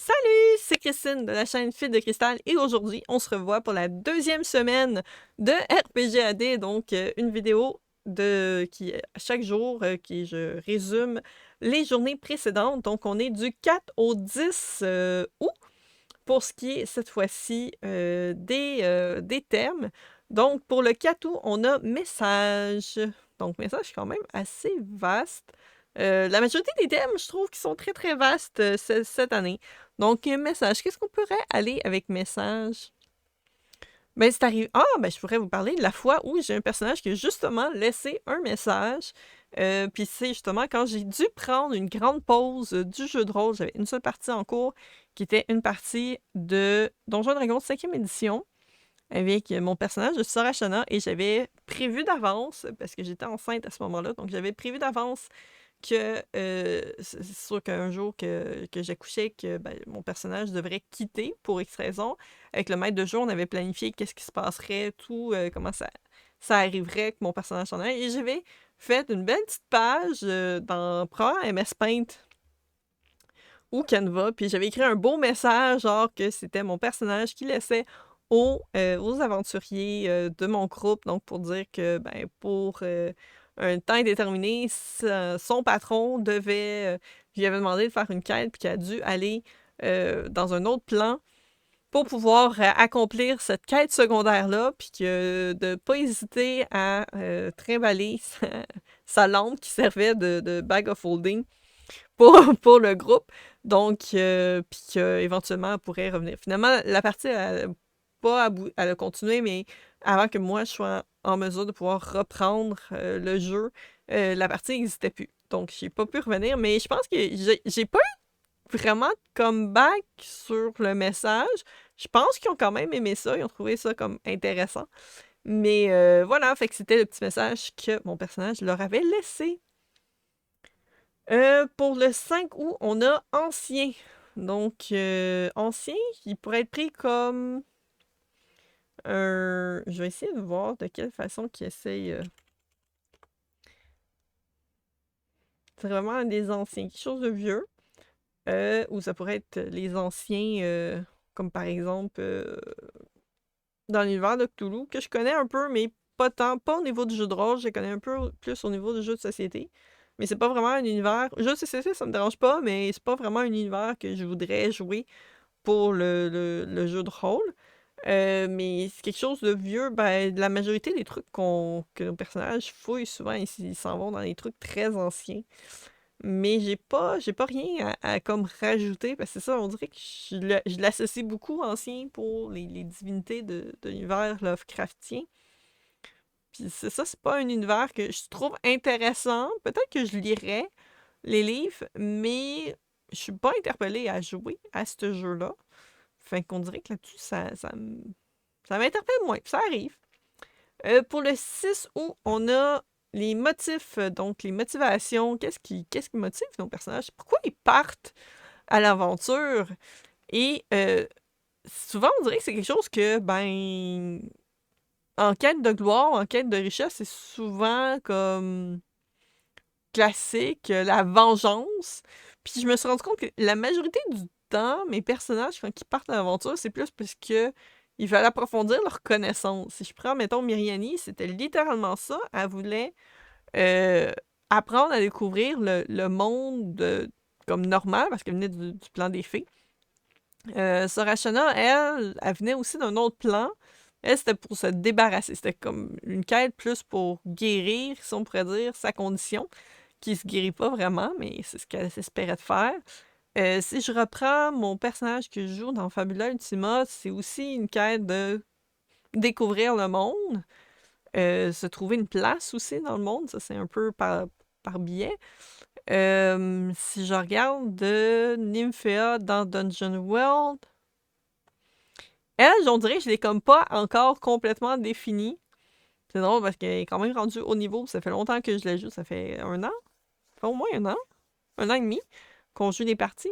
Salut, c'est Christine de la chaîne Fil de Cristal et aujourd'hui, on se revoit pour la deuxième semaine de RPGAD, donc une vidéo qui chaque jour qui je résume les journées précédentes. Donc on est du 4 au 10 août pour ce qui est cette fois-ci des thèmes. Donc pour le 4 août, on a message. Donc message quand même assez vaste. La majorité des thèmes, je trouve, qui sont très très vastes cette année. Donc, message. Qu'est-ce qu'on pourrait aller avec message? Ben, c'est arrivé. Ah, ben, je pourrais vous parler de la fois où j'ai un personnage qui a justement laissé un message. Puis c'est justement quand j'ai dû prendre une grande pause du jeu de rôle. J'avais une seule partie en cours qui était une partie de Donjons et Dragons 5e édition avec mon personnage de Sorashana et j'avais prévu d'avance, parce que j'étais enceinte à ce moment-là, donc j'avais prévu d'avance que c'est sûr qu'un jour que j'accouchais, que mon personnage devrait quitter pour X raison. Avec le maître de jeu, on avait planifié qu'est-ce qui se passerait, tout, comment ça arriverait que mon personnage s'en aille. Et j'avais fait une belle petite page dans probablement MS Paint ou Canva, puis j'avais écrit un beau message, genre que c'était mon personnage qui laissait aux aventuriers de mon groupe, donc pour dire que pour un temps indéterminé, son patron lui avait demandé de faire une quête, puis qu'il a dû aller dans un autre plan pour pouvoir accomplir cette quête secondaire-là, puis que de ne pas hésiter à trimballer sa lampe qui servait de bag of holding pour le groupe. Donc, puis qu'éventuellement, elle pourrait revenir. Finalement, la partie, elle a continué, mais avant que moi, je sois en mesure de pouvoir reprendre le jeu, la partie n'existait plus. Donc, j'ai pas pu revenir, mais je pense que j'ai pas eu vraiment de comeback sur le message. Je pense qu'ils ont quand même aimé ça, ils ont trouvé ça comme intéressant. Mais voilà, fait que c'était le petit message que mon personnage leur avait laissé. Pour le 5 août, on a ancien. Donc, ancien, il pourrait être pris comme un... Je vais essayer de voir de quelle façon qu'il essaye. C'est vraiment un des anciens, quelque chose de vieux. Ou ça pourrait être les anciens, comme par exemple dans l'univers de Cthulhu, que je connais un peu, mais pas tant, pas au niveau du jeu de rôle, je les connais un peu plus au niveau du jeu de société. Mais c'est pas vraiment un univers. Jeu de société, ça me dérange pas, mais c'est pas vraiment un univers que je voudrais jouer pour le jeu de rôle. Mais c'est quelque chose de vieux. Ben, la majorité des trucs que nos personnages fouillent, souvent, ils s'en vont dans des trucs très anciens. Mais j'ai pas rien à comme rajouter, parce que c'est ça, on dirait que je l'associe beaucoup ancien pour les divinités de l'univers Lovecraftien. Puis c'est ça, c'est pas un univers que je trouve intéressant. Peut-être que je lirais les livres, mais je suis pas interpellée à jouer à ce jeu-là. Fait qu'on dirait que là-dessus, ça m'interpelle moins. Ça arrive. Pour le 6 août, on a les motifs, donc les motivations. Qu'est-ce qui motive nos personnages? Pourquoi ils partent à l'aventure? Et souvent, on dirait que c'est quelque chose que, en quête de gloire, en quête de richesse, c'est souvent comme classique, la vengeance. Puis je me suis rendu compte que la majorité du temps, mes personnages, quand ils partent à l'aventure, c'est plus parce que ils veulent approfondir leur connaissance. Si je prends, mettons, Myriani, c'était littéralement ça. Elle voulait euh, apprendre à découvrir le monde comme normal, parce qu'elle venait du plan des fées. Sorashana, elle venait aussi d'un autre plan. Elle, c'était pour se débarrasser. C'était comme une quête plus pour guérir, si on pourrait dire, sa condition, qui se guérit pas vraiment, mais c'est ce qu'elle s'espérait de faire. Si je reprends mon personnage que je joue dans Fabula Ultima, c'est aussi une quête de découvrir le monde, se trouver une place aussi dans le monde, ça c'est un peu par biais. Si je regarde de Nymphea dans Dungeon World, elle, on dirait que je l'ai comme pas encore complètement définie. C'est drôle parce qu'elle est quand même rendue au niveau, ça fait longtemps que je la joue, ça fait un an, ça fait au moins un an et demi qu'on joue des parties.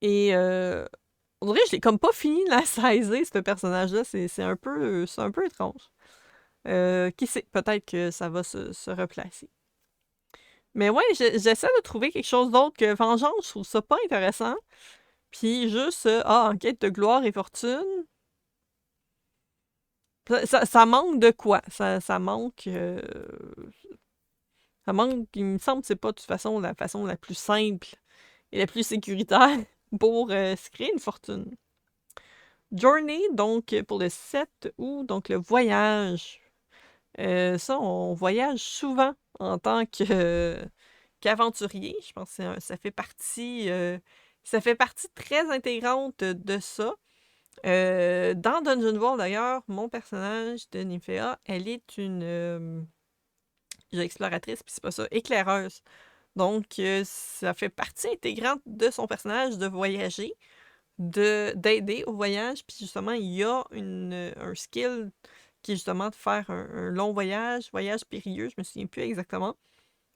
Et on dirait que je l'ai comme pas fini de la saisir, ce personnage-là. C'est un peu étrange. Qui sait, peut-être que ça va se replacer. Mais ouais, j'essaie de trouver quelque chose d'autre que vengeance. Je trouve ça pas intéressant. Puis juste, en quête de gloire et fortune. Ça manque de quoi? Ça manque. Ça manque. Il me semble que c'est pas de toute façon la façon la plus simple et la plus sécuritaire pour se créer une fortune. Journey, donc pour le 7 août, donc le voyage. Ça, on voyage souvent en tant qu'aventurier. Je pense que ça fait partie très intégrante de ça. Dans Dungeon World, d'ailleurs, mon personnage de Nymphéa, elle est une exploratrice, puis c'est pas ça, éclaireuse. Donc, ça fait partie intégrante de son personnage de voyager, d'aider au voyage, puis justement, il y a un skill qui est justement de faire un long voyage périlleux, je me souviens plus exactement.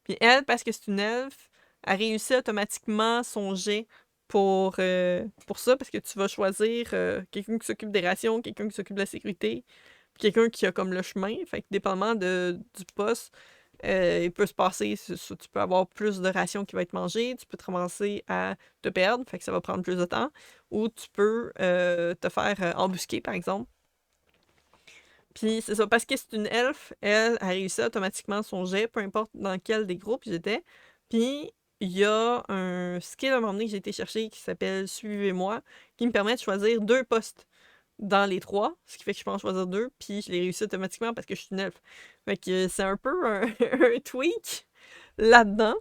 Puis elle, parce que c'est une elfe, a réussi automatiquement son jet pour ça, parce que tu vas choisir quelqu'un qui s'occupe des rations, quelqu'un qui s'occupe de la sécurité, puis quelqu'un qui a comme le chemin. Fait que dépendamment du poste, il peut se passer, tu peux avoir plus de rations qui vont être mangées, tu peux te ramasser à te perdre, fait que ça va prendre plus de temps, ou tu peux te faire embusquer, par exemple. Puis c'est ça, parce que c'est une elfe, elle a réussi automatiquement son jet, peu importe dans quel des groupes j'étais. Puis il y a un skill à un moment donné que j'ai été chercher qui s'appelle Suivez-moi, qui me permet de choisir 2 postes dans les 3, ce qui fait que je peux en choisir 2, puis je l'ai réussi automatiquement parce que je suis une elfe. Fait que c'est un peu un, un tweak là-dedans.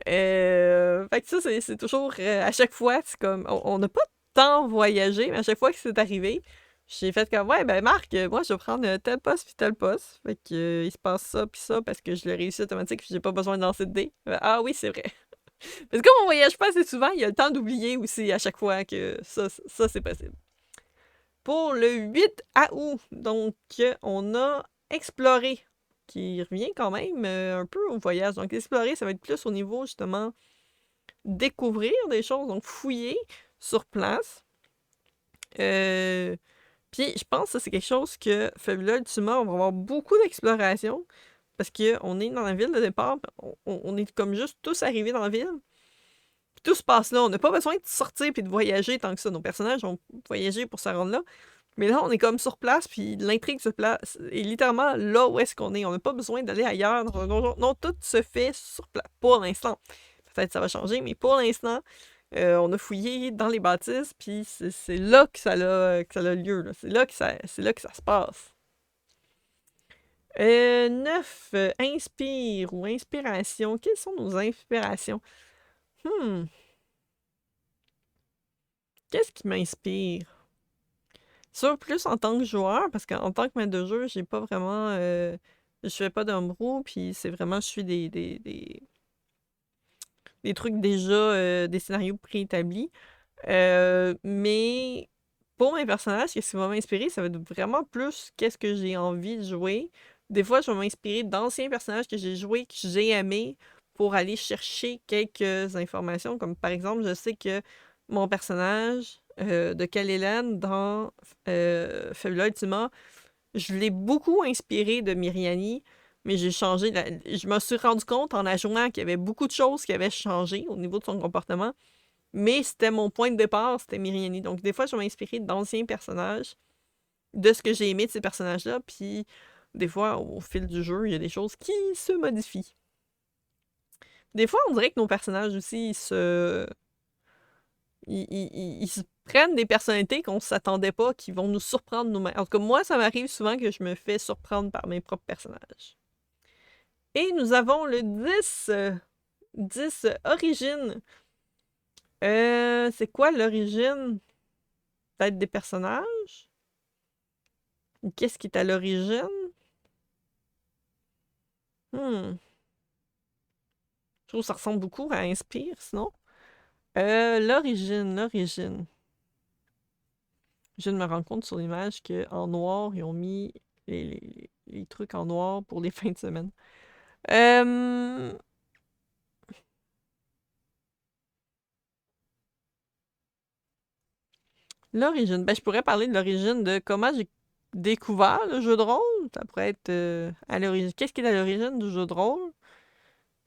Fait que ça, c'est toujours, à chaque fois, c'est comme, on n'a pas tant voyagé, mais à chaque fois que c'est arrivé, j'ai fait comme, ouais, ben Marc, moi, je vais prendre tel poste puis tel poste. Fait que, il se passe ça puis ça parce que je l'ai réussi automatique puis j'ai pas besoin de lancer de dés. Ah oui, c'est vrai. Parce que comme on voyage pas assez souvent, il y a le temps d'oublier aussi à chaque fois que ça c'est possible. Pour le 8 août, donc, on a exploré, qui revient quand même un peu au voyage. Donc, explorer, ça va être plus au niveau, justement, découvrir des choses, donc fouiller sur place. Puis je pense que ça, c'est quelque chose que Fabula Ultima, on va avoir beaucoup d'exploration parce qu'on est dans la ville de départ, on est comme juste tous arrivés dans la ville. Puis tout se passe là. On n'a pas besoin de sortir puis de voyager tant que ça. Nos personnages ont voyagé pour se rendre là. Mais là, on est comme sur place, puis l'intrigue se place est littéralement là où est-ce qu'on est. On n'a pas besoin d'aller ailleurs dans un donjon. Non, tout se fait sur place. Pour l'instant. Peut-être que ça va changer, mais pour l'instant, on a fouillé dans les bâtisses, puis c'est là que ça a lieu. Là. C'est là que ça se passe. 9. Inspire ou inspiration. Quelles sont nos inspirations? Qu'est-ce qui m'inspire? Ça, plus en tant que joueur, parce qu'en tant que maître de jeu, j'ai pas vraiment. Je fais pas d'homebrew, puis c'est vraiment, je suis des trucs déjà, des scénarios préétablis. Mais pour mes personnages, ce qui va m'inspirer, ça va être vraiment plus qu'est-ce que j'ai envie de jouer. Des fois, je vais m'inspirer d'anciens personnages que j'ai joués, que j'ai aimés, pour aller chercher quelques informations. Comme par exemple, je sais que mon personnage de Kalelen dans Fabula Ultima, je l'ai beaucoup inspiré de Miriani, mais j'ai changé. Je me suis rendu compte en la jouant qu'il y avait beaucoup de choses qui avaient changé au niveau de son comportement. Mais c'était mon point de départ, c'était Miriani. Donc, des fois, je vais m'inspirer d'anciens personnages, de ce que j'ai aimé de ces personnages-là, puis des fois, au fil du jeu, il y a des choses qui se modifient. Des fois, on dirait que nos personnages aussi, ils se prennent des personnalités qu'on ne s'attendait pas, qui vont nous surprendre nous-mêmes. En tout cas, moi, ça m'arrive souvent que je me fais surprendre par mes propres personnages. Et nous avons le 10. 10 origine. C'est quoi l'origine? Peut-être des personnages? Ou qu'est-ce qui est à l'origine? Je trouve que ça ressemble beaucoup à Inspire, sinon. L'origine. Je viens de me rendre compte sur l'image qu'en noir, ils ont mis les trucs en noir pour les fins de semaine. L'origine. Ben, je pourrais parler de l'origine de comment j'ai découvert le jeu de rôle. Ça pourrait être à l'origine. Qu'est-ce qui est à l'origine du jeu de rôle?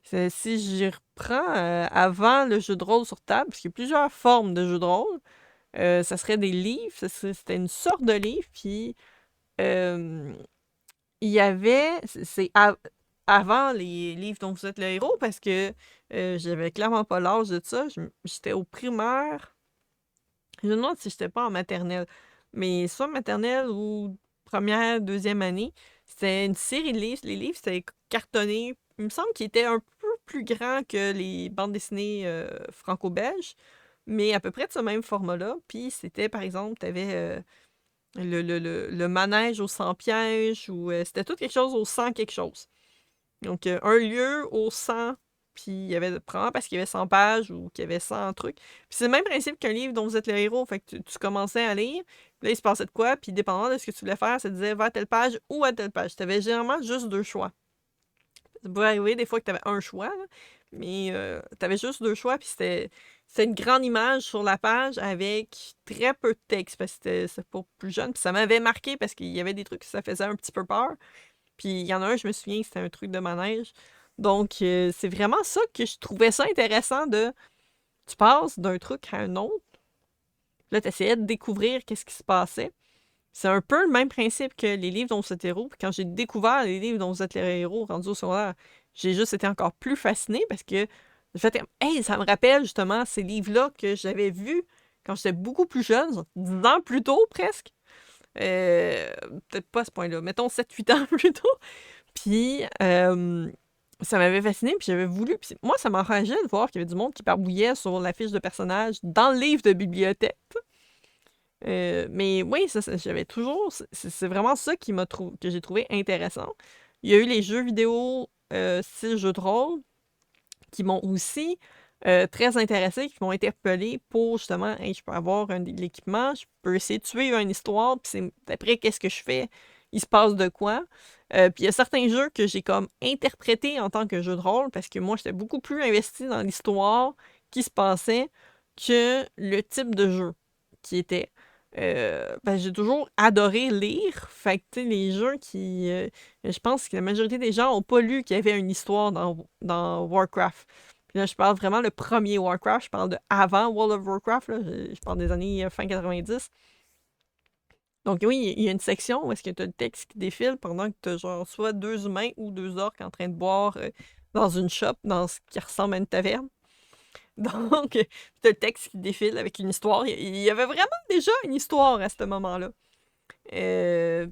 Si j'y reprends avant le jeu de rôle sur table, parce qu'il y a plusieurs formes de jeux de rôle, ça serait des livres, c'était une sorte de livre, puis euh, il y avait, avant les livres dont vous êtes le héros, parce que j'avais clairement pas l'âge de ça, j'étais au primaire, je me demande si j'étais pas en maternelle, mais soit maternelle ou première, deuxième année, c'était une série de livres. Les livres, c'était cartonné. Il me semble qu'ils étaient un peu plus grands que les bandes dessinées franco-belges, mais à peu près de ce même format-là. Puis c'était, par exemple, t'avais le manège au 100 pièges, ou c'était tout quelque chose au 100 quelque chose. Donc, un lieu au 100, puis il y avait, probablement parce qu'il y avait 100 pages ou qu'il y avait 100 trucs. Puis c'est le même principe qu'un livre dont vous êtes le héros. Fait que tu commençais à lire, puis là, il se passait de quoi, puis dépendant de ce que tu voulais faire, ça te disait va à telle page ou à telle page. Tu avais généralement juste deux choix. Ça pouvait arriver des fois que tu avais un choix, là, mais tu avais juste deux choix, puis c'était une grande image sur la page avec très peu de texte, parce que c'était pour plus jeune. Puis ça m'avait marqué parce qu'il y avait des trucs que ça faisait un petit peu peur. Puis il y en a un, je me souviens, c'était un truc de manège. Donc, c'est vraiment ça que je trouvais ça intéressant de... Tu passes d'un truc à un autre, là, tu essayais de découvrir qu'est-ce qui se passait. C'est un peu le même principe que les livres dont vous êtes héros. Puis quand j'ai découvert les livres dont vous êtes les héros rendus au secondaire, j'ai juste été encore plus fascinée parce que j'ai fait hey, ça me rappelle justement ces livres-là que j'avais vus quand j'étais beaucoup plus jeune, 10 ans plus tôt presque. Peut-être pas à ce point-là, mettons 7-8 ans plus tôt. Puis, ça m'avait fasciné, puis j'avais voulu. Puis moi, ça m'enrageait de voir qu'il y avait du monde qui barbouillait sur la fiche de personnage dans le livre de bibliothèque. Mais oui, j'avais toujours. C'est vraiment ça que j'ai trouvé intéressant. Il y a eu les jeux vidéo, style jeux de rôle, qui m'ont aussi très intéressé, qui m'ont interpellé pour justement, hey, je peux avoir de l'équipement, je peux essayer de suivre une histoire, puis c'est d'après qu'est-ce que je fais, il se passe de quoi. Puis il y a certains jeux que j'ai comme interprétés en tant que jeu de rôle, parce que moi, j'étais beaucoup plus investi dans l'histoire qui se passait que le type de jeu qui était. J'ai toujours adoré lire. Fait que, tu sais, les jeux qui. Je pense que la majorité des gens n'ont pas lu qu'il y avait une histoire dans Warcraft. Puis là, je parle vraiment le premier Warcraft. Je parle de avant World of Warcraft. Là. Je parle des années fin 90. Donc, oui, il y a une section où est-ce que tu as le texte qui défile pendant que tu as genre soit deux humains ou deux orques en train de boire dans une shop, dans ce qui ressemble à une taverne. Donc, t'as le texte qui défile avec une histoire. Il y avait vraiment déjà une histoire à ce moment-là.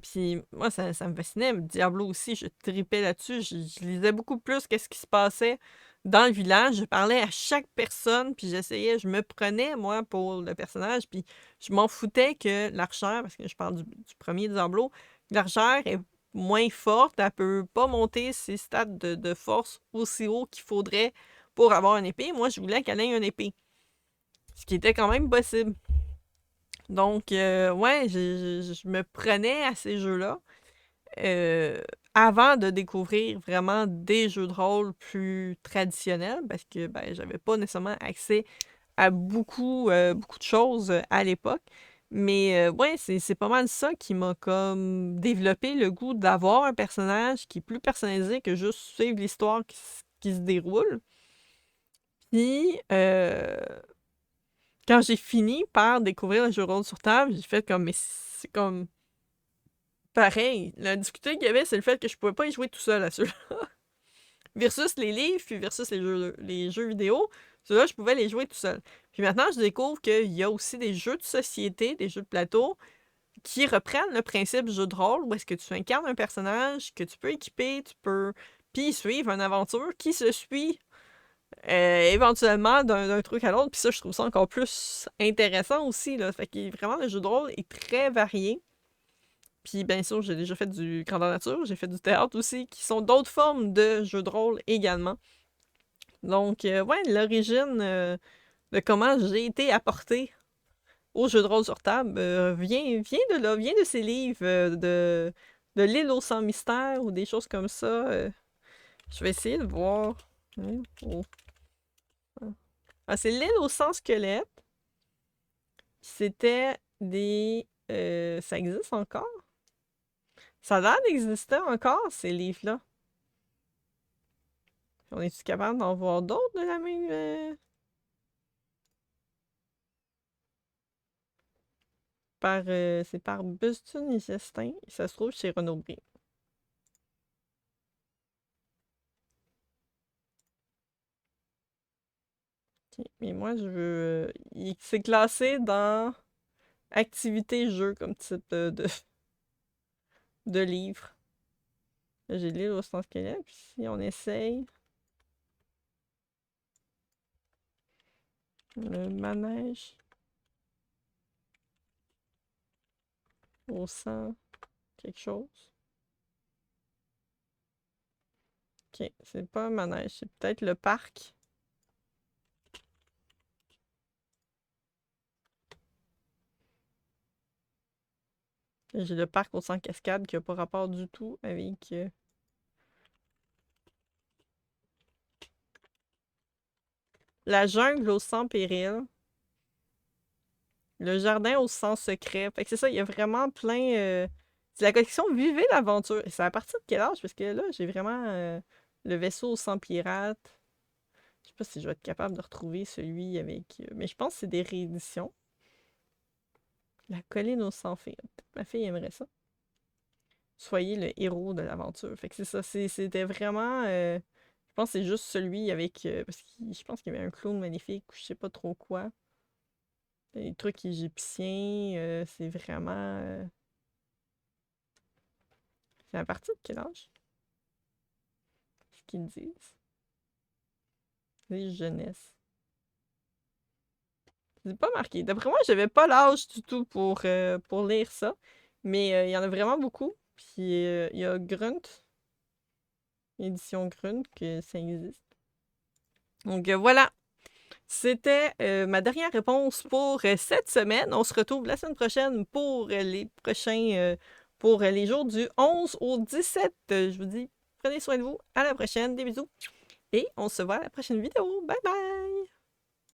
Puis moi, ça me fascinait. Diablo aussi, je tripais là-dessus. Je lisais beaucoup plus qu'est-ce qui se passait dans le village. Je parlais à chaque personne, puis j'essayais, je me prenais, moi, pour le personnage, puis je m'en foutais que l'archère, parce que je parle du premier Diablo, l'archère est moins forte, elle peut pas monter ses stats de force aussi haut qu'il faudrait pour avoir une épée. Moi, je voulais qu'elle ait une épée. Ce qui était quand même possible. Donc, ouais, je me prenais à ces jeux-là avant de découvrir vraiment des jeux de rôle plus traditionnels parce que ben, j'avais pas nécessairement accès à beaucoup de choses à l'époque. Mais ouais, c'est pas mal ça qui m'a comme développé le goût d'avoir un personnage qui est plus personnalisé que juste suivre l'histoire qui se déroule. Puis, quand j'ai fini par découvrir le jeu de rôle sur table, j'ai fait comme, mais c'est comme pareil. La difficulté qu'il y avait, c'est le fait que je pouvais pas y jouer tout seul à ceux-là. Versus les livres, puis versus les jeux vidéo, ceux-là, je pouvais les jouer tout seul. Puis maintenant, je découvre qu'il y a aussi des jeux de société, des jeux de plateau, qui reprennent le principe jeu de rôle, où est-ce que tu incarnes un personnage que tu peux équiper, tu peux puis suivre une aventure qui se suit éventuellement d'un truc à l'autre. Puis ça, je trouve ça encore plus intéressant aussi. Là. Fait que vraiment, le jeu de rôle est très varié. Puis bien sûr, j'ai déjà fait du grandeur nature, j'ai fait du théâtre aussi, qui sont d'autres formes de jeux de rôle également. Donc, ouais, l'origine de comment j'ai été apportée au jeu de rôle sur table vient de là, vient de ces livres de l'île aux 100 mystères ou des choses comme ça. Je vais essayer de voir. Oh. Ah, c'est l'île aux 100 squelettes. C'était des... ça existe encore? Ça a l'air d'exister encore, ces livres-là. On est-tu capable d'en voir d'autres de la même... c'est par Buston et Gestin. Ça se trouve chez Renaud-Bré. Ok, mais moi, je veux... C'est classé dans activité jeu comme type de livre. Là, j'ai l'île au sens squelette, puis si on essaye... Le manège au sang quelque chose. Ok, c'est pas un manège, c'est peut-être le parc. J'ai le parc au sang cascade qui n'a pas rapport du tout avec... La jungle au sang péril. Le jardin au sang secret. Fait que c'est ça, il y a vraiment plein... C'est la collection Vivez l'aventure. Et c'est à partir de quel âge? Parce que là, j'ai vraiment le vaisseau au sang pirate. Je sais pas si je vais être capable de retrouver celui avec... Mais je pense que c'est des rééditions. La colline au sang fée. Peut-être ma fille aimerait ça. Soyez le héros de l'aventure. Fait que c'est ça. C'était vraiment... je pense que c'est juste celui avec... parce que je pense qu'il y avait un clown maléfique ou je sais pas trop quoi. Les trucs égyptiens, c'est vraiment... c'est à partir de quel âge? Ce qu'ils disent. Les jeunesses. C'est pas marqué. D'après moi, j'avais pas l'âge du tout pour lire ça. Mais il y en a vraiment beaucoup. Puis il y a Grunt, édition Grunt, que ça existe. Donc voilà. C'était ma dernière réponse pour cette semaine. On se retrouve la semaine prochaine pour les prochains... pour les jours du 11 au 17. Je vous dis, prenez soin de vous. À la prochaine. Des bisous. Et on se voit à la prochaine vidéo. Bye bye!